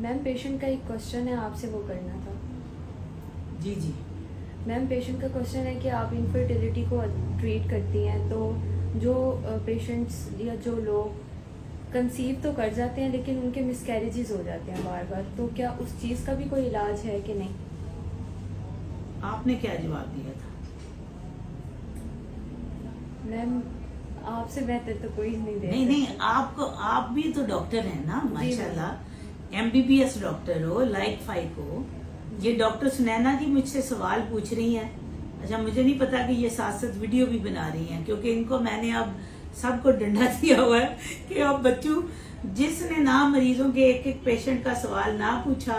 Ma'am patient का एक question है, आपसे वो करना था। जी जी। मैम पेशेंट का क्वेश्चन है कि आप इनफर्टिलिटी को ट्रीट करती हैं, तो जो पेशेंट्स या जो लोग कंसीव तो कर जाते हैं लेकिन उनके मिसकैरेजेस हो जाते हैं बार बार, तो क्या उस चीज़ का भी कोई इलाज है कि नहीं? आपने क्या जवाब दिया था? मैम आपसे बेहतर तो कोई नहीं दे नहीं नहीं, सकता। आप भी तो डॉक्टर हैं ना, माशाल्लाह। एमबीबीएस डॉक्टर हो, लाइक 5 हो। ये डॉक्टर सुनैना जी मुझसे सवाल पूछ रही हैं। अच्छा, मुझे नहीं पता कि ये साथ साथ वीडियो भी बना रही हैं, क्योंकि इनको मैंने अब सबको डंडा दिया हुआ है कि अब बच्चों, जिसने ना मरीजों के एक एक पेशेंट का सवाल ना पूछा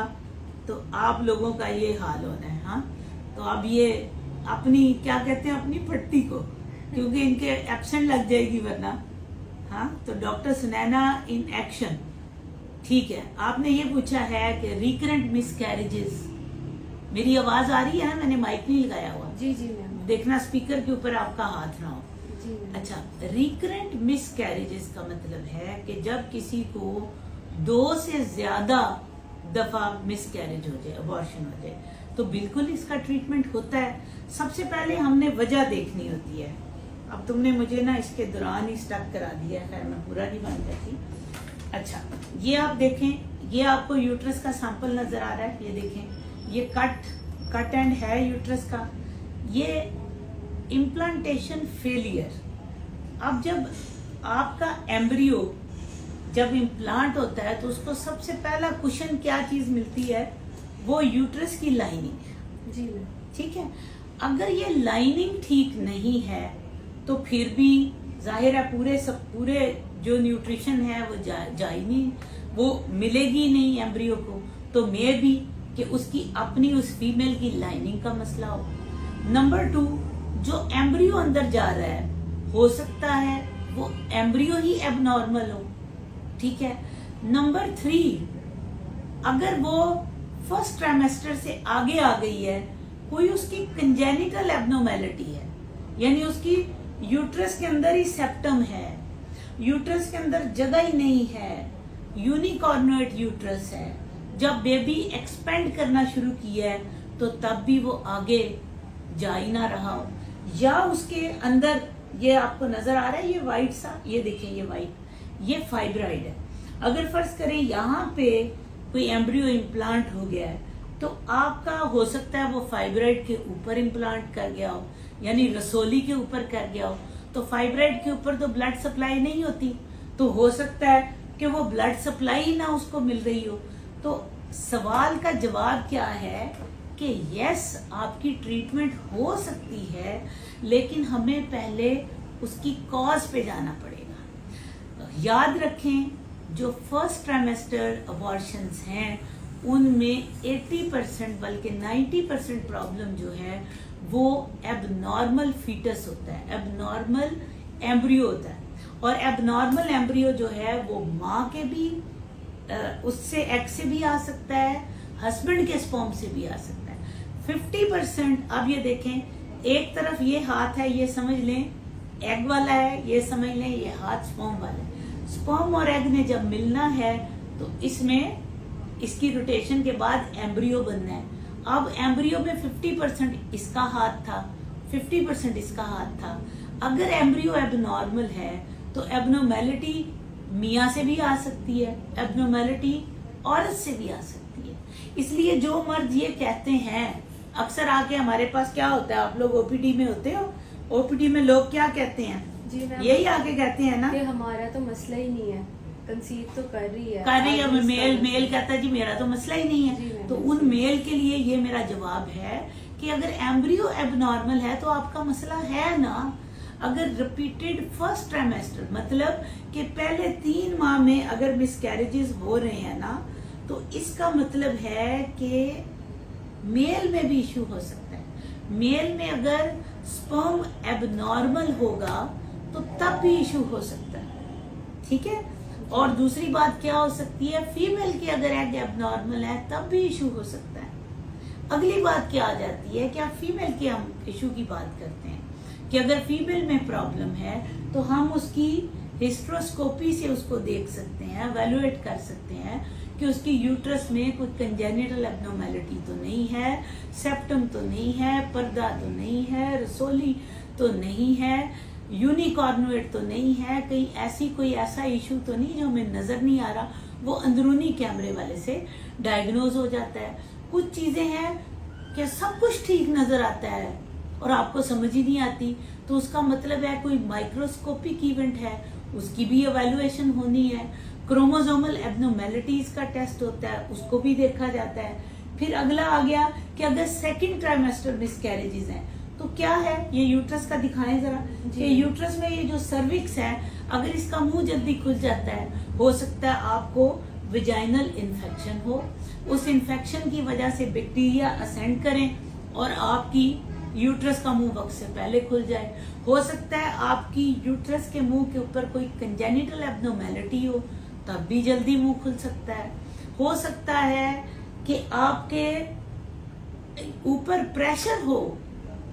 तो आप लोगों का ये हाल होना है। हाँ, तो अब ये अपनी क्या कहते हैं, अपनी पट्टी को, क्योंकि इनके एब्सेंट लग जाएगी वरना। हाँ, तो डॉक्टर सुनैना इन एक्शन। ठीक है, आपने ये पूछा है कि रिकरेंट मिसकैरेजेस, मेरी आवाज आ रही है ना? मैंने माइक नहीं लगाया हुआ। जी जी मैम। देखना स्पीकर के ऊपर आपका हाथ ना हो। जी मैम। अच्छा, रिकरेंट मिसकैरेजेस का मतलब है कि जब किसी को 2 से ज्यादा दफा मिसकैरेज हो जाए, अबॉर्शन हो जाए, तो बिल्कुल इसका ट्रीटमेंट होता है। सबसे पहले हमने वजह देखनी होती है। अब तुमने मुझे ना इसके दौरान ही स्टक करा दिया है, मैं पूरा नहीं बन जाती। अच्छा, ये आप देखें, ये आपको यूट्रस का सैंपल नजर आ रहा है। ये देखें, ये कट एंड है यूट्रस का। ये इम्प्लांटेशन फेलियर। अब जब आपका एम्ब्रियो जब इम्प्लांट होता है तो उसको सबसे पहला कुशन क्या चीज मिलती है? वो यूट्रस की लाइनिंग। जी मैम। ठीक है, अगर ये लाइनिंग ठीक नहीं है तो फिर भी जाहिर है पूरे जो न्यूट्रिशन है वो जा ही नहीं, वो मिलेगी नहीं एम्ब्रियो को। तो मे भी कि उसकी अपनी उस फीमेल की लाइनिंग का मसला हो। नंबर 2, जो एम्ब्रियो अंदर जा रहा है हो सकता है वो एम्ब्रियो ही एबनॉर्मल हो। ठीक है। नंबर 3, अगर वो फर्स्ट ट्राइमेस्टर से आगे आ गई है, कोई उसकी कंजेनिटल एबनॉर्मेलिटी है, यानी उसकी यूट्रस के अंदर ही सेप्टम है, यूट्रस के अंदर जगह ही नहीं है, यूनिकॉर्नुएट यूट्रस है, जब बेबी एक्सपेंड करना शुरू किया है तो तब भी वो आगे जा ही ना रहा हो, या उसके अंदर ये आपको नजर आ रहा है, ये व्हाइट सा, ये देखिए ये व्हाइट, ये फाइब्राइड है। अगर फर्ज करें यहाँ पे कोई एम्ब्रियो इम्प्लांट हो गया है तो आपका हो सकता है वो फाइब्राइड के ऊपर इम्प्लांट कर गया हो, यानी रसोली के ऊपर कर गया हो। तो फाइब्राइड के ऊपर तो ब्लड सप्लाई नहीं होती, तो हो सकता है कि वो ब्लड सप्लाई ही ना उसको मिल रही हो। तो सवाल का जवाब क्या है कि यस, आपकी ट्रीटमेंट हो सकती है, लेकिन हमें पहले उसकी कॉज पे जाना पड़ेगा। याद रखें, जो फर्स्ट ट्राइमेस्टर अबॉर्शंस हैं उनमें 80% बल्कि 90% प्रॉब्लम जो है वो एबनॉर्मल फीटस होता है, एबनॉर्मल एम्ब्रियो होता है। और एबनॉर्मल एम्ब्रियो जो है वो माँ के भी उससे एग से भी आ सकता है, हस्बैंड के स्पर्म से भी आ सकता है। 50%, अब ये देखें, एक तरफ ये हाथ है, ये समझ लें एग वाला है, ये समझ लें ये हाथ स्पर्म वाला है। स्पर्म और एग ने जब मिलना है तो इसमें इसकी रोटेशन के बाद एम्ब्रियो बनना है। अब एम्ब्रियो में 50% इसका हाथ था, 50% इसका हाथ था। अगर एम्ब्रियो एबनॉर्मल है तो एबनॉर्मेलिटी मियाँ से भी आ सकती है, एबनॉर्मेलिटी औरत से भी आ सकती है। इसलिए जो मर्द ये कहते हैं, अक्सर आके हमारे पास क्या होता है, आप लोग ओपीडी में होते हो, ओपीडी में लोग क्या कहते हैं? जी मैम, यही आके कहते हैं ना कि हमारा तो मसला ही नहीं है, कंसीव तो कर रही है, मेल कहता है जी मेरा तो मसला ही नहीं है। तो उन मेल के लिए ये मेरा जवाब है कि अगर एम्ब्रियो एबनॉर्मल है तो आपका मसला है ना। अगर रिपीटेड फर्स्ट ट्राइमेस्टर, मतलब कि पहले 3 माह में अगर मिसकैरेजेस हो रहे हैं ना, तो इसका मतलब है कि मेल में भी इश्यू हो सकता है। मेल में अगर स्पर्म एबनॉर्मल होगा तो तब भी इश्यू हो सकता है। ठीक है। और दूसरी बात क्या हो सकती है, फीमेल की अगर एग एबनॉर्मल है तब भी इशू हो सकता है। अगली बात क्या आ जाती है कि आप फीमेल के हम इशू की बात करते हैं कि अगर फीमेल में प्रॉब्लम है तो हम उसकी हिस्ट्रोस्कोपी से उसको देख सकते हैं, एवेलुएट कर सकते हैं कि उसकी यूट्रस में कोई कंजेनिटल एब्नॉर्मेलिटी तो नहीं है, सेप्टम तो नहीं है, पर्दा तो नहीं है, रसोली तो नहीं है, यूनिकॉर्नुएट तो नहीं है, कहीं कोई ऐसा इशू तो नहीं जो हमें नजर नहीं आ रहा, वो अंदरूनी कैमरे वाले से डायग्नोज हो जाता है। कुछ चीजें हैं कि सब कुछ ठीक नजर आता है और आपको समझ ही नहीं आती, तो उसका मतलब है कोई माइक्रोस्कोपिक इवेंट है, उसकी भी एवेल्युएशन होनी है। क्रोमोसोमल एब्नॉर्मेलिटीज का टेस्ट होता है, उसको भी देखा जाता है। फिर अगला आ गया कि अगर सेकंड ट्राइमेस्टर मिसकैरेजेस हैं तो क्या है, ये यूट्रस का दिखाएं जरा कि यूट्रस में ये जो सर्विक्स है, अगर इसका मुंह जल्दी खुल जाता है, हो सकता है आपको विजाइनल इन्फेक्शन हो, उस इन्फेक्शन की वजह से बैक्टीरिया असेंड करें और आपकी यूट्रस का मुंह वक्त से पहले खुल जाए। हो सकता है आपकी यूट्रस के मुंह के ऊपर कोई कंजेनिटल एब्नॉर्मेलिटी हो, तब भी जल्दी मुंह खुल सकता है। हो सकता है कि आपके ऊपर प्रेशर हो,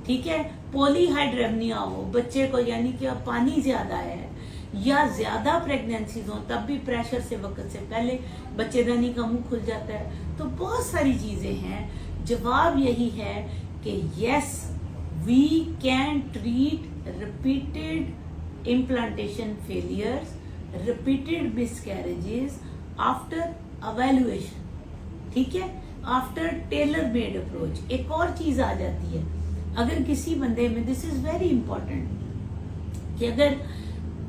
ठीक है, पॉलीहाइड्रेमनिया हो बच्चे को, यानी कि अब पानी ज्यादा है, या ज्यादा प्रेगनेंसीज हो, तब भी प्रेशर से वक्त से पहले बच्चेदानी का मुंह खुल जाता है। तो बहुत सारी चीजें हैं। जवाब यही है कि yes, we can treat repeated implantation failures, repeated miscarriages after evaluation, ठीक है, आफ्टर टेलर मेड अप्रोच। एक और चीज आ जाती है, अगर किसी बंदे में, दिस इज वेरी इंपॉर्टेंट, कि अगर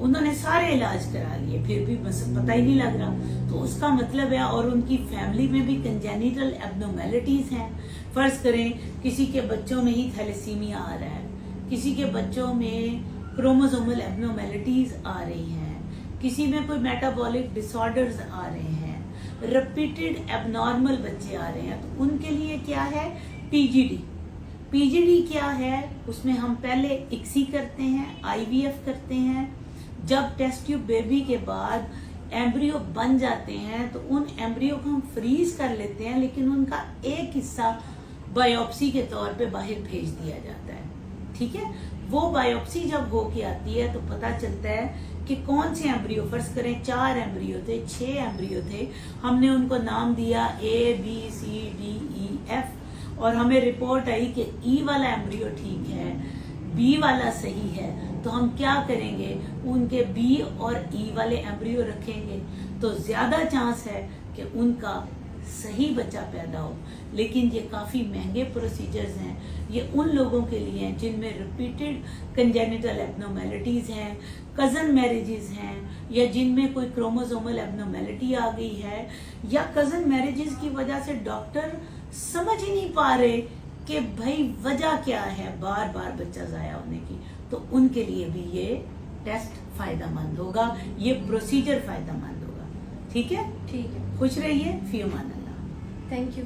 उन्होंने सारे इलाज करा लिए फिर भी बस पता ही नहीं लग रहा, तो उसका मतलब है, और उनकी फैमिली में भी कंजेनिटल एब्नॉर्मेलिटीज हैं। फर्ज करें किसी के बच्चों में ही थैलेसीमिया आ रहा है, किसी के बच्चों में क्रोमोसोमल एब्नॉर्मेलिटीज आ रही हैं, किसी में कोई मेटाबॉलिक डिसऑर्डर्स आ रहे हैं, रिपीटेड एबनॉर्मल बच्चे आ रहे हैं, तो उनके लिए क्या है, पीजीडी। पीजीडी क्या है, उसमें हम पहले इक्सी करते हैं, आईवीएफ करते हैं। जब टेस्ट ट्यूब बेबी के बाद एम्ब्रियो बन जाते हैं तो उन एम्ब्रियो को हम फ्रीज कर लेते हैं, लेकिन उनका एक हिस्सा बायोप्सी के तौर पे बाहर भेज दिया जाता है, ठीक है। वो बायोप्सी जब होके आती है तो पता चलता है कि कौन से एम्ब्रियो, फर्ज करें 4 एम्ब्रियो थे, 6 एम्ब्रियो थे, हमने उनको नाम दिया ABCDEF, और हमें रिपोर्ट आई कि ई वाला एम्ब्रियो ठीक है, बी वाला सही है, तो हम क्या करेंगे, उनके बी और ई वाले एम्ब्रियो रखेंगे, तो ज्यादा चांस है कि उनका सही बच्चा पैदा हो। लेकिन ये काफी महंगे प्रोसीजर्स हैं, ये उन लोगों के लिए हैं जिनमें रिपीटेड कंजेनिटल एब्नॉर्मेलिटीज हैं, कजन मैरिजेस हैं, या जिनमें कोई क्रोमोसोमल एब्नॉर्मेलिटी आ गई है, या कजन मैरिजेस की वजह से डॉक्टर समझ ही नहीं पा रहे कि भाई वजह क्या है बार बार बच्चा जाया होने की, तो उनके लिए भी ये टेस्ट फायदेमंद होगा, ये प्रोसीजर फायदेमंद होगा। ठीक है, ठीक है, खुश रहिए, फी अमान अल्लाह। Thank you.